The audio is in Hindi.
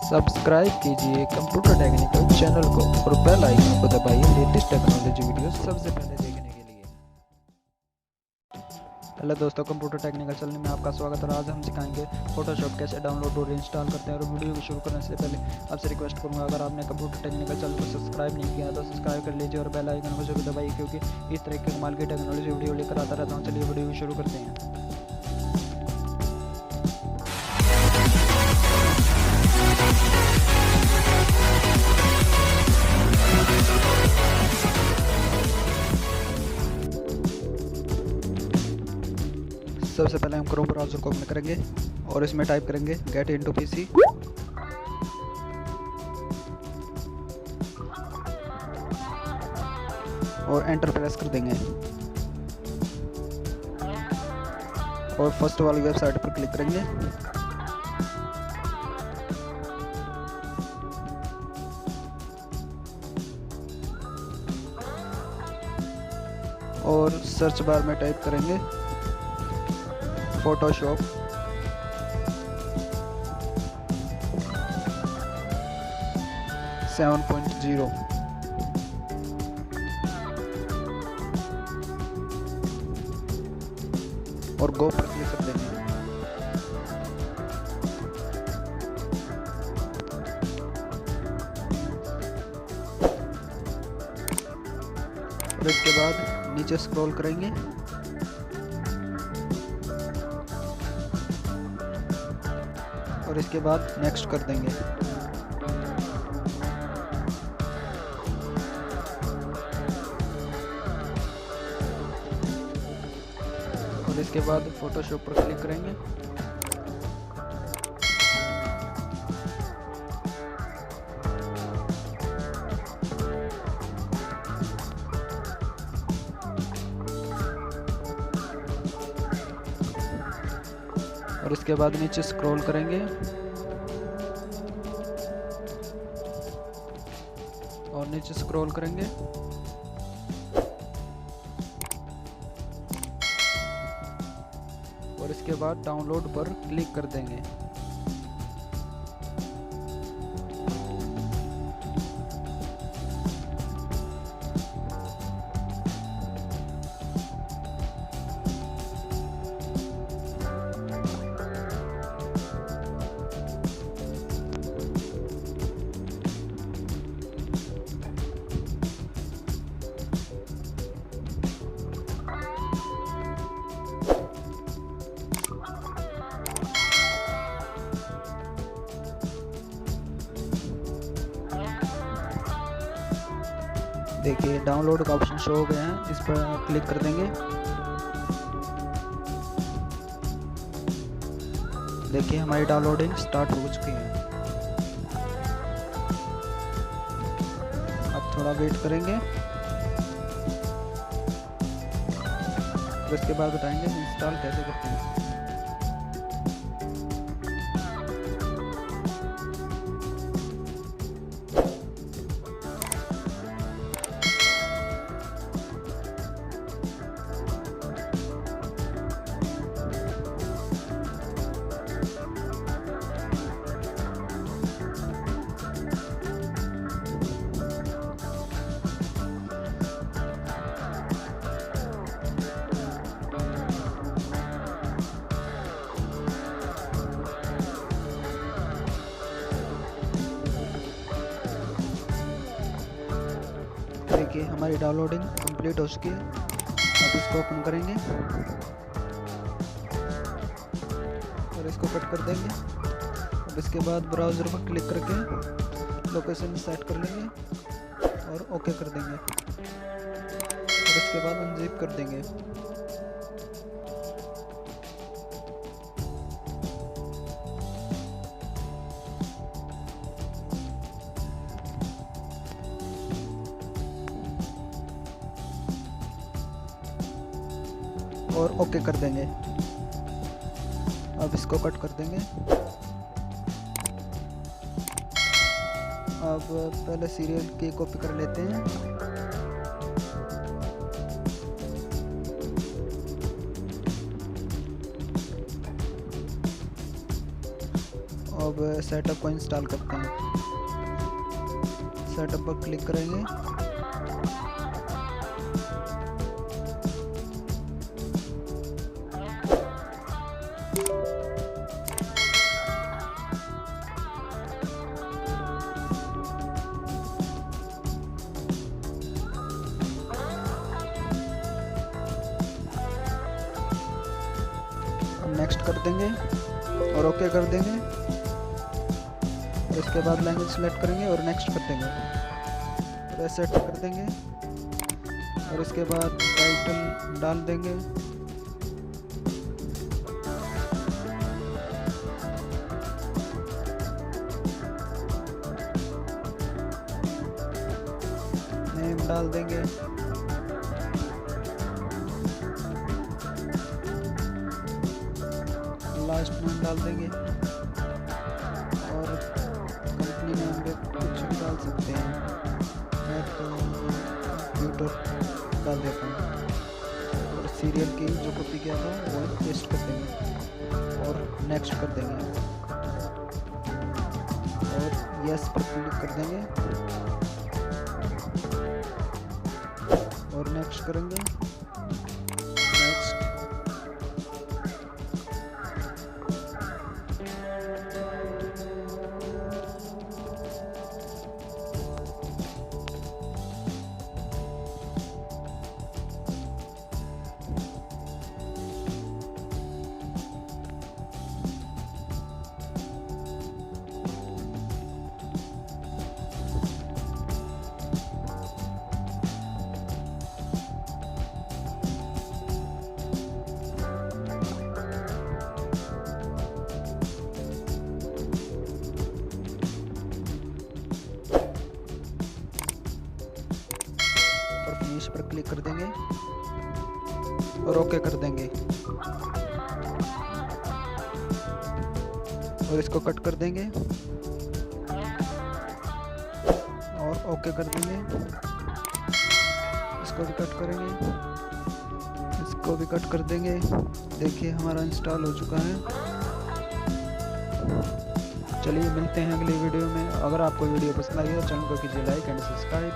सब्सक्राइब कीजिए कंप्यूटर टेक्निकल चैनल को और बेल आइकन को दबाइए लेटेस्ट टेक्नोलॉजी वीडियो सबसे पहले देखने के लिए। हेलो दोस्तों, कंप्यूटर टेक्निकल चैनल में आपका स्वागत है। और आज हम सिखाएंगे फोटोशॉप कैसे डाउनलोड और इंस्टॉल करते हैं। और वीडियो को शुरू करने से पहले आपसे रिक्वेस्ट करूंगा, अगर आपने कंप्यूटर टेक्निकल चैनल को सब्सक्राइब नहीं किया तो सब्सक्राइब कर लीजिए और बेल आइकन को जरूर दबाइए, क्योंकि इस तरह के कमाल की टेक्नोलॉजी वीडियो लेकर आता रहता हूँ। चलिए वीडियो को शुरू करते हैं। सबसे पहले हम क्रोम ब्राउज़र को ओपन करेंगे और इसमें टाइप करेंगे गेट इनटू पीसी। और एंटर प्रेस कर देंगे और फर्स्ट वाली वेबसाइट पर क्लिक करेंगे। और सर्च बार में टाइप करेंगे फोटोशॉप। सेवन पॉइंट जीरो और गो पर क्लिक कर देंगे। और इसके बाद नीचे स्क्रॉल करेंगे और इसके बाद नेक्स्ट कर देंगे। और इसके बाद फोटोशॉप पर क्लिक करेंगे। और इसके बाद नीचे स्क्रॉल करेंगे और नीचे स्क्रॉल करेंगे और इसके बाद डाउनलोड पर क्लिक कर देंगे। देखिए डाउनलोड का ऑप्शन शो हो गया है, इस पर क्लिक कर देंगे। देखिए हमारी डाउनलोडिंग स्टार्ट हो चुकी है। अब थोड़ा वेट करेंगे, उसके बाद बताएंगे इंस्टॉल कैसे करते हैं। देखिए हमारी डाउनलोडिंग कंप्लीट हो चुकी है। अब इसको ओपन करेंगे और इसको कट कर देंगे। अब इसके बाद ब्राउज़र पर क्लिक करके लोकेशन सेट कर लेंगे और ओके कर देंगे। और इसके बाद अनजिप कर देंगे। और ओके कर देंगे। अब इसको कट कर देंगे। अब पहले सीरियल की कॉपी कर लेते हैं। अब सेटअप को इंस्टॉल करते हैं। सेटअप पर क्लिक करेंगे। नेक्स्ट कर देंगे और ओके कर देंगे। इसके बाद लैंग्वेज सेलेक्ट करेंगे और नेक्स्ट कर देंगे और सेट कर देंगे और इसके बाद टाइटल डाल देंगे। नेम डाल देंगे। लास्ट नेम डाल देंगे और कंपनी नेम पे कुछ भी डाल सकते हैं। मैं तो कंप्यूटर डाल देता हूँ और सीरियल की जो कॉपी किया था वो पेस्ट कर देंगे और नेक्स्ट कर देंगे और यस पर क्लिक कर देंगे और नेक्स्ट करेंगे। फिनिश पर क्लिक कर देंगे और ओके कर देंगे और इसको कट कर देंगे और ओके कर देंगे। इसको भी कट करेंगे, इसको भी कट कर देंगे। देखिए हमारा इंस्टॉल हो चुका है। चलिए मिलते हैं अगली वीडियो में। अगर आपको वीडियो पसंद आई तो चैनल को कीजिए लाइक एंड सब्सक्राइब।